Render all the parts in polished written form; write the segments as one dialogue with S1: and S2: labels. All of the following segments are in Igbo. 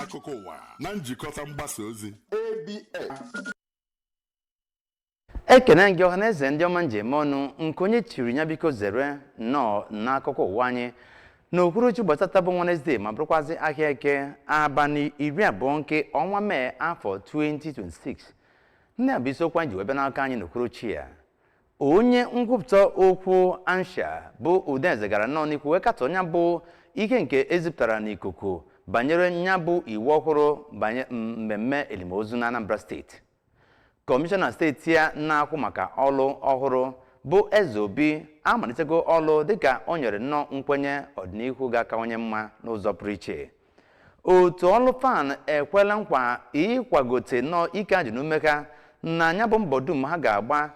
S1: akụkọ ụwa na njikọta mgbasa ozi ABS.
S2: Ekene gị ọhaneze ndị ọma njem ọnụ nke onye chiri ya biko zere nọ n'akụkọ ụwa anyị n'okwuruchi gbasata bụ Wednesday ma bụrụkwazị ahịa eke abalị 20 nke ọnwa Mee afọ 2026. Ndị a bụ isiokwu anyị ji webe n'aka anyị n'okwuruchi ya. Onye nkwupụta okwu Ansha bụ Udeze gara nọ n'ikwu wee katọ ya bụ ihe nke ezipụtara n'ikuku banyere ya bụ iwu ọhụrụ banyere mmemme elimozu na Anambra steeti. Kọmishọna steeti ya na-akwụ maka ọlụ ọhụrụ bụ Eze Obi amalitego ọlụ dịka o nyere nnọọ nkwenye ọdịnihu ga-akawanye mma n'ụzọ pụrụ iche. Otu ọlụ fan ekwela nkwa ịkwagote nnọọ ike ajụ n'umeka na ya bụ mbọ dum ha ga-agba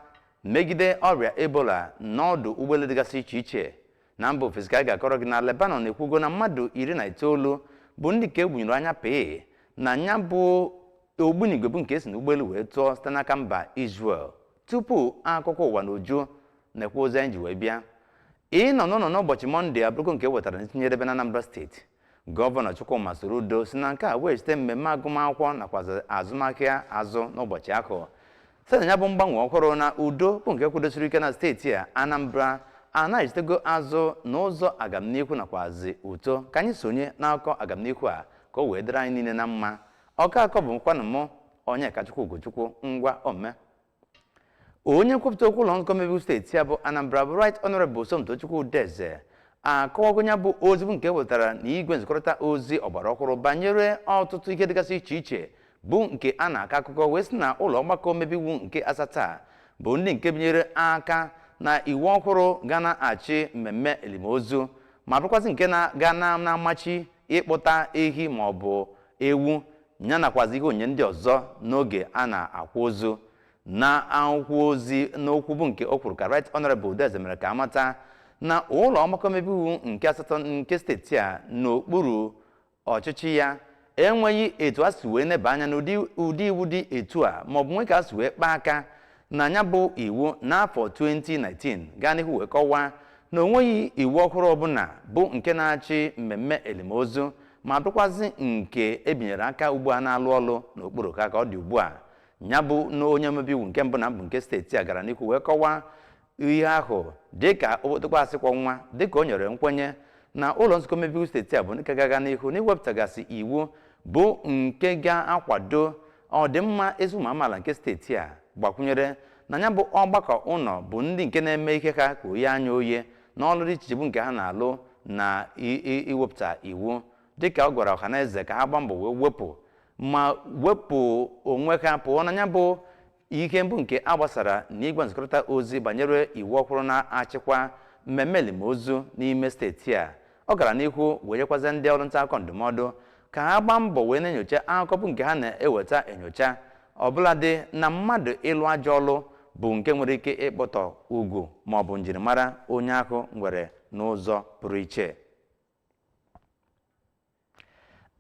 S2: megide ọrịa Ebola n'ọdụ ụgbọelu dịgasị iche iche na mba ofesi ka a ga-akọrọ gị na Lebanon ekwugo na mmadụ 19 bụ ndị ka egbunyere anya pee na ya bụ ogbunigwe bụ nke esi n'ụgbọelu wee tụọ site n'aka mba Israel. Tupu akụkọ ụwa n'uju na-ekwu ozi anyị ji wee bịa ịnọ n'ụlọ n'ụbọchị Mọnde abụrụgo nke wetara ntinyere ebe na Anambra steeti. Gọvanọ Chukwuma Soludo si na nke a wee site mmemme agụmakwụkwọ nakwa azụmahịa azụ n'ụbọchị ahụ site na ya bụ mgbanwe ọhụrụ na udo bụ nke kwudosiri ike na steeti a Anambra anaghịzitego azụ n'ụzọ agamnihu nakwazi uto. Ka anyị sonye n'akụkọ agamnihu a ka o wee dịrị anyị niile na mma. Ọkakọ bụ nkwanụ mụ Onyekachukwu Ugochukwu ngwa ome. Onye nkwupụta okwu ụlọ nzukọ omeiwu steeti ya bụ Anambra bụ Right Honorable Somtochukwu Udeze akọwago ya bụ ozi bụ nke wetara n'igwe nzikọrịta ozi ọgbara ọhụrụ banyere ọtụtụ ihe dịgasị iche iche bụ nke a na-akọ akụkọ wee sị na ụlọ ọgbakọ omeiwu nke asatọ bụ ndị nke binyere aka na iwu ọhụrụ ga na-achị mmemme elimozu ma bụrụkwazị nke ga na-amachi ịkpụta ehi ma ọ bụ ewu ya nakwazi ihe onyinye ndị ọzọ n'oge a na-akwa ozu. Na akwụkwọ ozi n'okwu bụ nke o kwuru ka Right Honorable Udeze mere ka amata na ụlọ ọgbakọ omeiwu nke asatọ nke steeti a n'okpuru ọchịchị ya enweghị etu a si wee neba anya n'ụdị iwu dị etu a maọbụ nwe ka a si wee kpaa aka na ya bụ iwu n'afọ 2019 gaa n'ihu wee kọwaa na onweghị iwu ọhụrụ ọbụla bụ nke na-achị mmemme elimozu ma bụrụkwazị nke ebinyere aka ugbu a na-alụ ọlụ n'okpuru ka ọ dị ugbu a. Ya bụ na onye omeiwu nke mbụ na mbụ nke steeti a gara n'ihu wee kọwaa ihe ahụ dịka okpotokpasịkwa nwa dịka o nyere nkwenye na ụlọ nzukọ omeiwu steeti a bụ ndị ka ga-aga n'ihu n'iwepụtagasị iwu bụ nke ga-akwado ọdịmma ezi ụmụ amaala nke steeti a gbakwunyere na ya bụ ọgbakọ ụlọ bụ ndị nke na-eme ihe ha ka oye anya oye na ọlụ dị iche iche bụ nke ha na-alụ na iwepụta iwu dịka ọ gwara ọhaneze ka ha gbaa mbọ wee wepụ onwe ha pụọ na ya bụ ihe mbụ nke a gbasara n'igwe nzikọrịta ozi banyere iwu ọhụrụ na-achịkwa mmemme elimozu n'ime steeti a. Ọ gara n'ihu wee nyekwazi ndị ọrụ nta akụkọ ndụmọdụ ka ha gbaa mbọ wee na-enyocha akụkọ bụ nke ha na-eweta enyocha ọbụladị na mmadụ ịlụ ajọ ọlụ bụ nke nwere ike ịkpọtọ ugwu maọbụ njirimara onye ahụ nwere n'ụzọ pụrụ iche.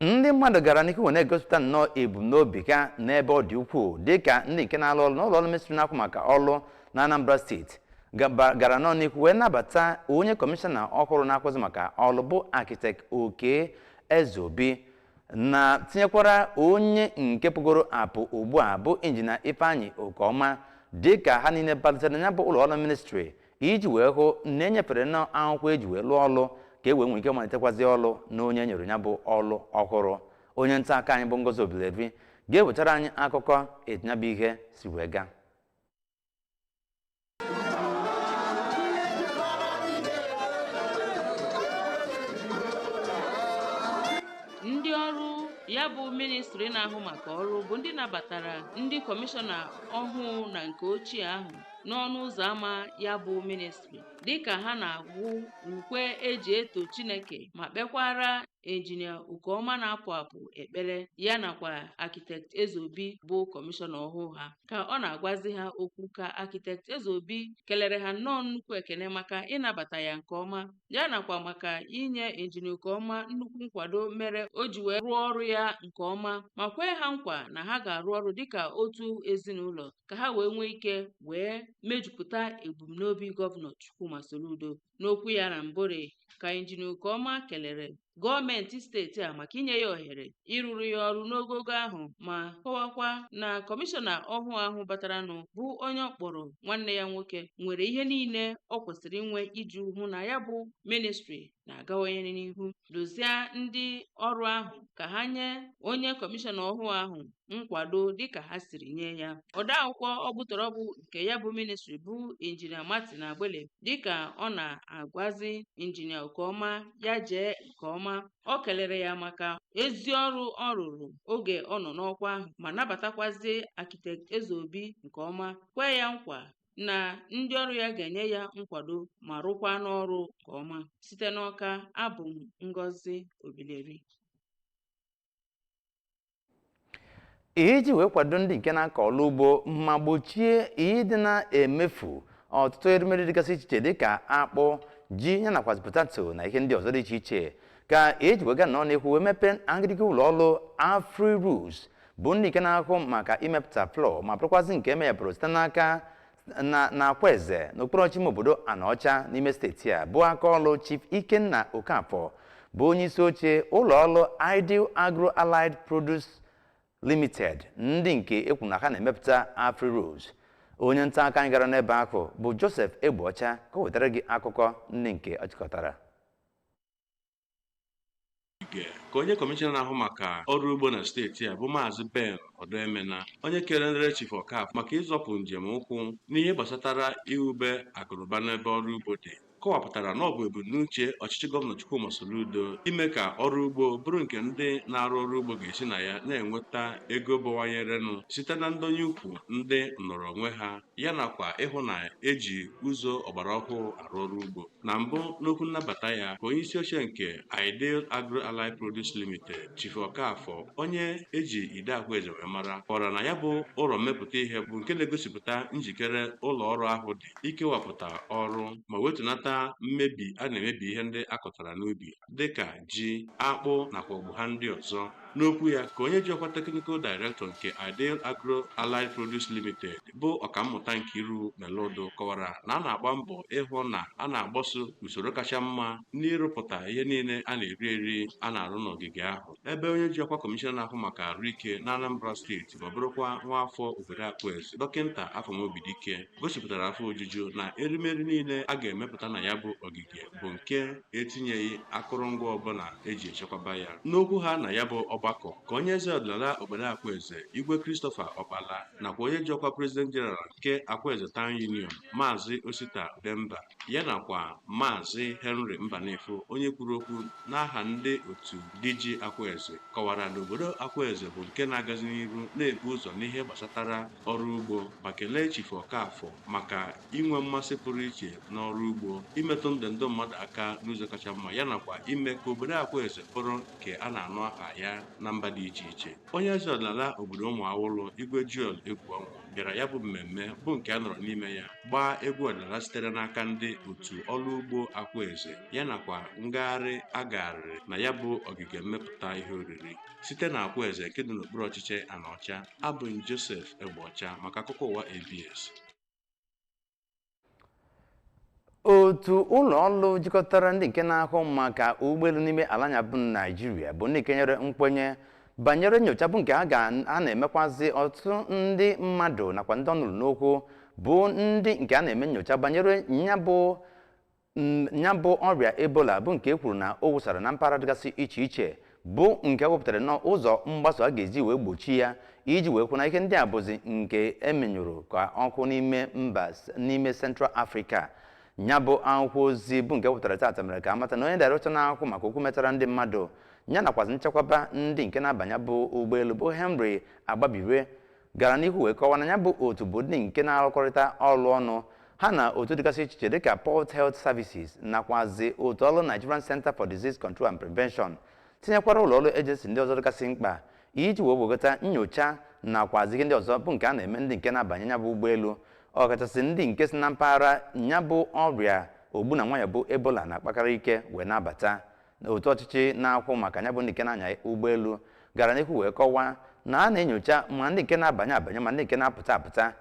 S2: Ndị mmadụ gara n'ihu wee na-egosipụta nnọọ ebumnobi ha n'ebe ọ dị ukwuu dịka ndị nke na-alụ ọrụ n'ụlọ ọrụ ministri na-akwụ maka ọrụ na Anambra steeti gara nọ n'ihu wee nabata onye kọmishọna ọhụrụ na-akwụzi maka ọrụ bụ Architect Oke Eze Obi na tinyekwara onye nke pụgoro apụ ugbu a bụ Injinia Ifeanyị Okeọma dịka ha niile balitere ya bụ ụlọ ọrụ ministri iji wee hụ na enyefere na akwụkwọ eji wee lụọ ọrụ ka e wee nwee ike malitekwazị ọlụ na onye nyere ya bụ ọlụ ọhụrụ. Onye nta aka anyị bụ Ngozi Obilevi ga-ewetara anyị akụkọ etu ya bụ ihe si wee gaa.
S3: Ndị ọrụ ya bụ ministri na-ahụ maka ọrụ bụ ndị nabatara ndị kọmishọna ọhụụ na nke ochie ahụ n'ọnụ ụzọ ámá ya bụ ministri dịka ha na-agwụ ukwe eji eto Chineke ma kpekwara Injinia Ukeọma na-apụ apụ ekpere ya nakwa Architect Eze Obi bụ kọmishọna ọhụụ ha. Ka ọ na-agwazi ha okwu ka Architect Eze Obi kelere ha nnọọ nnukwu ekele maka ịnabata ya nke ọma ya nakwa maka inye Injinia Ukeọma nnukwu nkwado mere o ji wee rụọ ọrụ ya nke ọma ma kwee ha nkwa na ha ga-arụ ọrụ dịka otu ezinụlọ ka ha wee nwee ike wee mejupụta ebumnobi Gọvanọ Chukwuma Soludo. N'okwu ya na Mbore ka Injinia Ukeọma kelere gọọmenti steeti a maka inye ya ohere ịrụrụ ya ọrụ n'ogogo ahụ ma kọwakwa na kọmishọna ọhụụ ahụ bataranụ bụ onye ọkpọrọ nwanne ya nwoke nwere ihe niile ọ kwesịrị inwe iji hụ na ya bụ ministri na-agawanye n'ihu. Dozie ndị ọrụ ahụ ka ha nye onye kọmishọna ọhụụ ahụ nkwado dịka ha siri nye ya. Odeakwụkwọ ọgbụtọrọgbụ nke ya bụ ministri bụ Injinia Martin Agbele dịka ọ na-agwazi Injinia Ukeọma ya jee nke ọma. Ọ kelere ya maka ezi ọrụ ọ rụrụ oge ọ nọ n'ọkwa ahụ ma nabatakwazie Architect Ezeobi nke ọma, kwee ya nkwa na ndị ọrụ ya ga-enye ya nkwado ma rụkwa n'ọrụ nke ọma. Site n'Awka, abụ m Ngozi Obileri.
S2: iji wee kwado ndị nke na-akọ ọrụ ugbo ma gbochie ịdị na-emefu ọtụtụ erimeri dịgasị iche iche dịka akpụ, ji ya nakwazi potato na ihe ndị ọzọ dị iche iche ka eji wega nọ n'ekwu wee mepee agịrịga ụlọ ọrụ Afri-Roots bụ ndị nke na-ahụ maka imepụta flọ ma bụrụkwazị nke emeyapụrụ site n'aka na Akwaeze n'okpuru ọchịchị obodo Anaọcha n'ime steeti a bụ aka ọrụ Chief Ikenna Okafọ bụ onye isi oche ụlọ ọrụ Ideal Agro-Allied Produce Limited ndị nke ekwu na ha na-emepụta Afri-Roots. Onye nta aka anyị gara n'ebe ahụ bụ Joseph Egbeọcha ka o wetara gị akụkọ ndị nke ọ chịkọtara.
S4: Ka onye kọmishọna na-ahụ maka ọrụ ugbo na steeti a bụ Maazị Ben Odoemena onye kelere Chief Okafọ maka ịzọpụ njem ụkwụ n'ihe gbasatara iwube akụrụba n'ebe ọrụ ugbo dị, kọwapụtara na ọ bụ ebumnuche ọchịchị gọvanọ Chukwuma Soludo ime ka ọrụ ugbo bụrụ nke ndị na-arụ ọrụ ugbo ga-esi na ya na-enweta ego bụwanyerenụ site na ndonye ukwu ndị nọrọ onwe ha ya nakwa ịhụ na eji ụzọ ọgbara ọhụụ arụ ọrụ ugbo. Na mbụ n'okwu nnabata ya ka onye isi oche nke Ideal Agro-Allied Produce Limited Chief Okafọ onye eji ide Akwaeze wee mara kọwara na ya bụ ụlọ mmepụta ihe bụ nke na-egosipụta njikere ụlọ ọrụ ahụ dị ikewapụta ọrụ ma wetunata mmebi a na-emebi ihe ndị akọtara n'ubi dịka ji, akpụ nakwa ọgbụ ha ndị ọzọ. N'okwu ya ka onye ji ọkwa Technical Director nke Ideal Agro-Allied Produce Limited bụ ọkammụta Nkiru Melodo kọwara na a na-agba mbọ ịhụ na a na-agbaso usoro kacha mma n'ịrụpụta ihe niile a na-eri eri a na-arụ n'ogige ahụ, ebe onye ji ọkwa kọmishọna na-ahụ maka ahụike na Anambra steeti ma bụrụkwa nwaafọ obodo Akwaeze Dọkịnta Afamobidike gosipụtara afọ ojuju na erimeri niile a ga-emepụta na ya bụ ogige bụ nke etinyeghị akụrụngwa ọbụla eji echekwaba ya. N'okwu ha na ya bụ ọgbakọ ka onye eze ọdịnala obodo Akwaeze Igwe Christopher Ọkpala nakwa onye ji ọkwa President General nke Akwaeze Town Union Maazị Osita Udemba ya nakwa Maazị Henry Mbanefo onye kwuru okwu n'aha ndị otu DG Akwaeze kọwara na obodo Akwaeze bụ nke na-agazi n'ihu na-ebu ụzọ n'ihe gbasatara ọrụ ugbo ma kelee Chief Okafọ maka inwe mmasị pụrụ iche n'ọrụ ugbo, imetụ ndụ mmadụ aka n'ụzọ kacha mma ya nakwa ime ka obodo Akwaeze bụrụ nke a na-anụ aha ya na mba dị iche iche. Onye eze ọdịnala obodo Ụmụawụlụ Igwe Joel Egwuọnwụ bịara ya bụ mmemme bụ nke a nọrọ n'ime ya gbaa egwu ọdịnala sitere n'aka ndị otu ọrụ ugbo Akwaeze ya nakwa ngagharị agagharịrị na ya bụ ogige mmepụta ihe oriri site na Akwaeze nke dị n'okpuru ọchịchị Anaọcha. Abụ m Joseph Egbeọcha maka akụkọ ụwa ABS.
S2: Otu ụlọ ọrụ jikọtara ndị nke na-ahụ maka ụgbọelu n'ime ala anya bụ Naịjirịa bụ ndị kenyere nkwenye banyere nyocha bụ nke a na-emekwazi ọtụtụ ndị mmadụ nakwa ndị ọnụrụ n'okwu bụ ndị nke a na-eme nyocha banyere nya bụ ọrịa Ebola bụ nke e kwuru na o wụsara na mpaghara dịgasị iche iche bụ nke wepụtara n'ụzọ mgbaso a ga-eji wee gbochi ya iji wee kwụ na ihe ndị a bụzi nke emenyụrụ ka ọkụ n'ime Central Africa. Nya bụ akwụkwọ ozi bụ nke wepụtara taata mere ka amata na onye Director na-ahụ maka okwu metara ndị mmadụ ya nakwazi nchekwaba ndị nke na-abanye bụ ụgbọelu bụ Henry Agbabiwe gara n'ihu wee kọwa na ya bụ otu bụ ndị nke na-arụkọrịta ọrụ ọnụ ha na otu dịgasị iche iche dịka Port Health Services nakwazi otu ọrụ Nigerian Center for Disease Control and Prevention tinyekwara ụlọ ọrụ ejensi ndị ọzọ dịgasị mkpa iji wee wegota nyocha nakwazi ihe ndị ọzọ bụ nke a na-eme ndị nke na-abanye ya bụ ụgbọelu ọkachasị ndị nke si na mpaghara nya bụ ọrịa ogbu na nwanyị bụ Ebola na-akpakarị ike wee nabata. Otu ọchịchị na-akwụ maka nya bụ ndị nke na-anya ụgbọelu gara n'ihu wee kọwaa na a na-enyocha ma ndị nke na-abanye ma ndị nke na-apụta apụta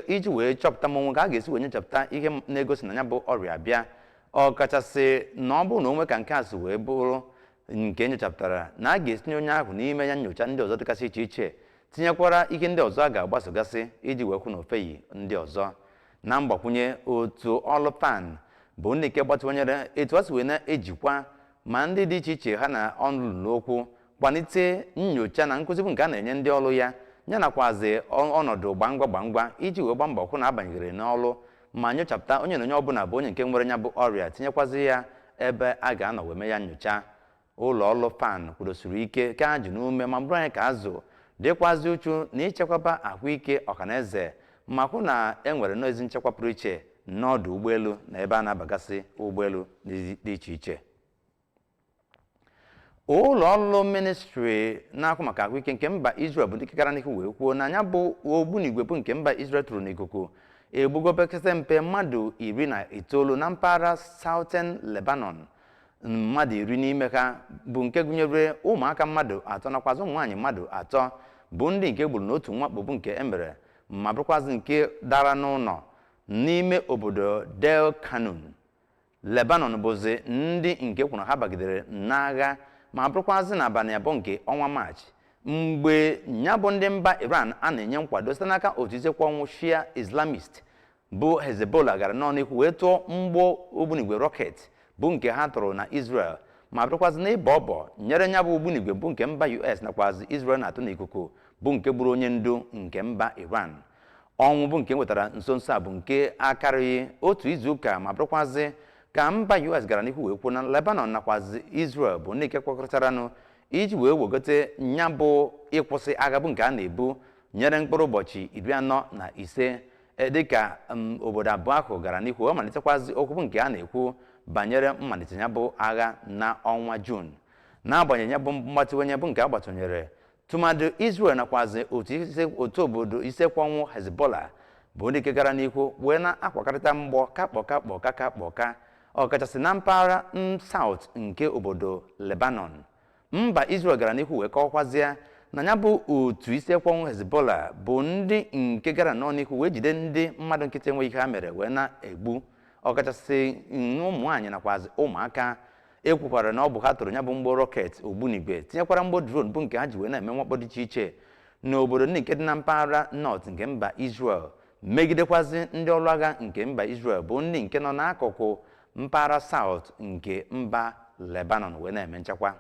S2: iji wee chọpụta mmanwụ ka a ga-esi wee nyochapụta ihe na-egosi na nya bụ ọrịa bịa. ọkachasị na ọ bụrụ na onwe ka nke a si wee bụrụ nke nyochapụtara na a ga-etinye onye ahụ n'ime ya nyocha ndị ọzọ dịgasị iche iche tinyekwara ihe ndị ọzọ a ga-agbasogasị iji wee kwụ na ofeyi ndị ọzọ. Na mgbakwunye, otu ọlụ PAN bụ ndị nke gbatịwanyere etu a si wee na-ejikwa ma ndị dị iche iche ha na ọnụ n'okwu kwalite nyocha na nkụzi bụ nke a na-enye ndị ọrụ ya nakwazi ọnọdụ gbangwa iji wee gba mbọ hụ na abanyegere n'ọrụ ma nyochapụta onye na onye ọbụla bụ onye nke nwere ya bụ ọrịa tinyekwazi ya ebe a ga-anọ wee mee ya nyocha. Ụlọ ọrụ PAN kwudosiri ike ka ajụ n'ume ma bụrụ anyị ka azụ dịkwazi uchu na ichekwaba ahụike ọhaneze ma hụ na enwere nnọọ nchekwa pụrụ iche n'ọdụ ụgbọelu na ebe a na-abagasị ụgbọelu dị iche iche. Ụlọ ọrụ ministri na-ahụ maka ahụike nke mba Israel bụ ndị kekara n'ihu wee kwuo na anya bụ ogbunigwe bụ nke mba Israel tụrụ n'ikuku egbugo pekata mpe mmadụ 19 na mpaghara Southern Lebanon. Mmadụ 10 n'ime ha bụ nke gụnyere ụmụaka mmadụ 3 nakwazi ụmụ nwaanyị mmadụ 3 bụ ndị nke gburu n'otu mwakpo bụ nke emere ma bụrụkwazị nke dara n'ụlọ n'ime obodo Del Kanun. Lebanon bụzi ndị nke kwuru ha bagidere n'agha ma bụrụkwazị n'abalị abụọ nke ọnwa Maachị mgbe ya bụ ndị mba Iran a na-enye nkwado site n'aka otu isekwa ọnwụ Shia Islamist bụ Hezbollah gara n'ọnụ wee tụọ mgbọ ogbunigwe roket bụ nke ha tụrụ na Israel ma bụrụkwazị na ịbọ ọbọ nyere ya bụ ogbunigwe bụ nke mba US nakwazi Israel na-atụ n'ikuku bụ nke gburu onye ndu nke mba Iran. Ọnwụ bụ nke nwetara nso a bụ nke akarịghị otu izuụka ma bụrụkwazị ka mba US gara n'ihu wee kwuo na Lebanon nakwazi Israel bụ ndị nke kwekọrịtaranụ iji wee wegote nya bụ ịkwụsị agha bụ nke a na-ebu nyere mkpụrụ ụbọchị 45 dịka obodo abụọ ahụ gara n'ihu ọ malitekwazị okwu bụ nke a na-ekwu banyere mmalite ya bụ agha na ọnwa Jun. N'agbanyeghị ya bụ mgbatịwanye bụ nke agbatụnyere tụmadụ Israel nakwazi otu obodo isekwa ọnwụ Hezbollah bụ ndị nke gara n'ihu wee na-akwakarịta mgbọ kakpọka ọkachasị na mpaghara South nke obodo Lebanon. Mba Israel gara n'ihu wee kọwakwazie na ya bụ otu isekwa ọnwụ Hezbollah bụ ndị nke gara n'ihu wee jide ndị mmadụ nkịtị enweghị ihe ha mere wee na-egbu ọkachasị ụmụ nwaanyị nakwazi ụmụaka. Ekwukwara na ọ bụ ha tụrụ ya bụ mgbọ roket ogbunigwe tinyekwara mgbọ drone bụ nke ha ji wee na-eme mwakpo dị iche iche n'obodo ndị nke dị na mpaghara North nke mba Israel megidekwazi ndị ọrụ agha nke mba Israel bụ ndị nke nọ n'akụkụ mpaghara South nke mba Lebanon wee na-eme nchekwa.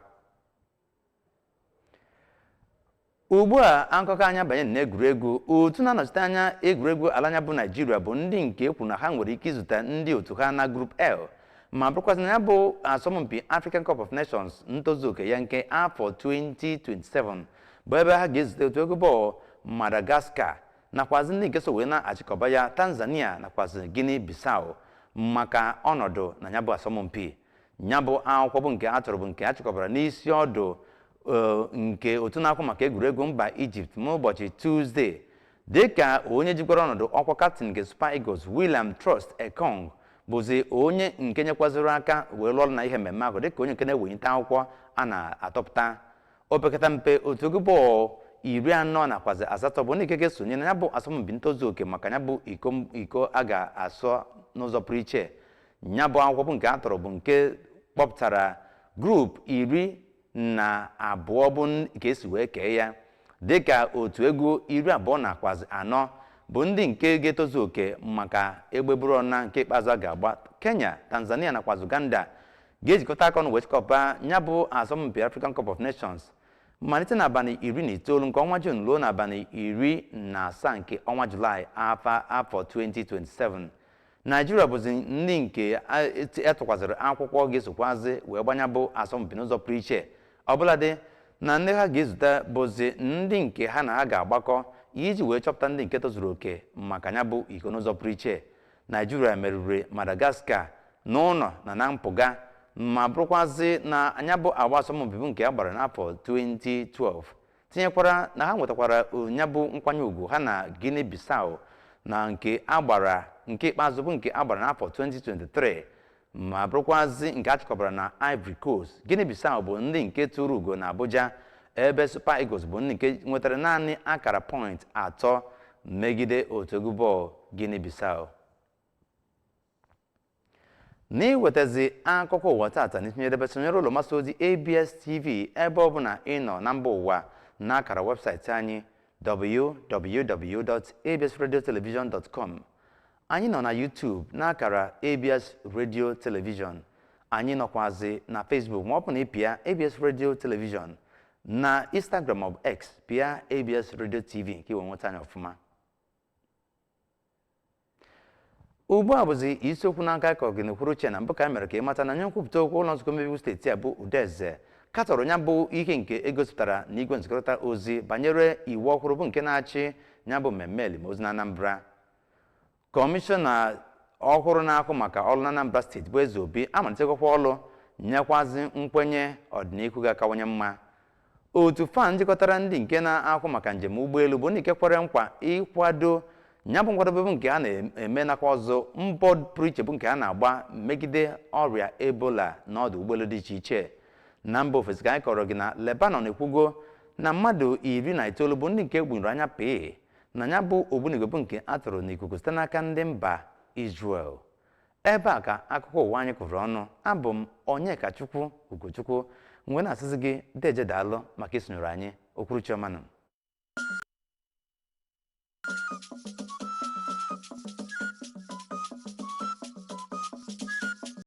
S2: Ugbu a akụkọ anya banyere n'egwuregwu otu na-anọchite anya egwuregwu ala anya bụ Nigeria bụ ndị nke ekwu na ha nwere ike izute ndị otu ha na Group L ma bụrụkwazị na ya bụ asọmpi African Cup of Nations ntozuoke ya nke afọ 2027 bụ ebe ha ga-ezute otu egwu bọọlụ Madagascar nakwazi ndị nke so wee na-achịkọba ya Tanzania nakwazi Guinea Bissau maka ọnọdụ na ya bụ asọmpi. Ya bụ akwụkwọ bụ nke a tụrụ bụ nke a chịkọbara n'isi ọdụ nke otu na-akwụ maka egwuregwu mba Egypt n'ụbọchị Tuesday dịka onye jikwara ọnọdụ ọkwa kaptịn nke Super Eagles William Trust Ekong bụzi onye nke nyekwaziri aka wee lụọ na ihe mmemme ahụ dịka onye nke na-ewenyite akwụkwọ a na-atọpụta. Opekata mpe otu egwu bọọlụ 40 nakwazi asatọ bụ ndị nke ga-esonye na ya bụ asọmpi ntozuoke maka ya bụ iko a ga-asọ n'ụzọ pụrụ iche. Ya bụ akwụkwọ bụ nke a tọrọ bụ nke kpọpụtara grup 12 bụ nke esi wee kee ya dịka otu egwu 24 bụ ndị nke ga-etozu oke maka egbe buru ọna nke ikpeazụ a ga-agba. Kenya, Tanzania nakwazi Uganda ga-ejikọta aka ọnụ wee chịkọba ya bụ asọmpi African Cup of Nations malite n'abalị 19 nke ọnwa Jun ruo n'abalị 17 nke ọnwa Julaị afọ 2027. Nigeria bụzi ndị nke etụkwazịrị akwụkwọ ga-esokwazi wee gbanya bụ asọmpi n'ụzọ pụrụ iche ọbụladị na ndị ha ga-ezute bụzi ndị nke ha na ha ga-agbakọ iji wee chọpụta ndị nke tozuru oke maka ya bụ iko n'ụzọ pụrụ iche. Nigeria meriri Madagascar n'ụlọ na mpụga ma bụrụkwazị na anya bụ agba asọmpi bụ nke a gbara n'afọ 2012 tinyekwara na ha nwetakwara nya bụ nkwanye ugwu ha na Guinea Bissau na nke agbara nke ikpeazụ bụ nke agbara n'afọ 2023 ma bụrụkwazị nke achịkọbara na Ivory Coast. Guinea Bissau bụ ndị nke tụrụ ugo na Abuja ebe Super Eagles bụ ndị nke nwetara naanị akara point 3 megide otu egwu bọọlụ Guinea Bissau. na iwetazi akụkọ ụwa tata n'itinye sonyere ụlọ mgbasa ozi ABS TV ebe ọ bụla ị nọ na mba ụwa n'akara webụsaịtị anyị www.absradiotelevision.com. anyị nọ na YouTube n'akara ABS Radio Television. anyị nọkwazi na Facebook ma ọ bụ na ịpịa ABS Radio Television, na Instagram maọbụ X pịa ABS Radio TV ka iwe nweta anyị ọfụma. ugbu a bụzi isiokwu n'aka ka ọgịnikwuru uche na mbụ ka mere ka ịmata na onye nkwupụta okwu ụlọ nzukọ omeiwu steeti a bụ Udeze katọrọ ya bụ ihe nke egosipụtara n'igwe nzikọrịta ozi banyere iwu ọhụrụ bụ nke na-achị ya bụ mmemme elimozu na Anambra. Kọmishọna ọhụrụ na-ahụ maka ọrụ na Anambra steeti bụ Eze Obi amalitegokwa ọrụ nyekwazi nkwenye ọdịnihu ga-akawanye mma. otu fan jikọtara ndị nke na-ahụ maka njem ụgbọelu bụ ndị nke kwere nkwa ịkwado ya bụ nkwadobe bụ nke a na-eme nakwa ọzọ mbọ pụrụ iche bụ nke a na-agba megide ọrịa Ebola n'ọdụ ụgbọelu dị iche iche na mba ofesi. ka anyị kọrọ gị na Lebanon ekwugo na mmadụ 19 bụ ndị nke gbunyere anya pee na ya bụ ogbunigwe bụ nke a tụrụ n'ikuku site n'aka ndị mba Israel. ebe a ka akụkọ ụwa anyị kụrụ ọnụ. abụ m Onyekachukwu Ugochukwu, mgbe na-asịsị gị deje daalụ maka isonyere anyị. Okwuru Chiọmanụ.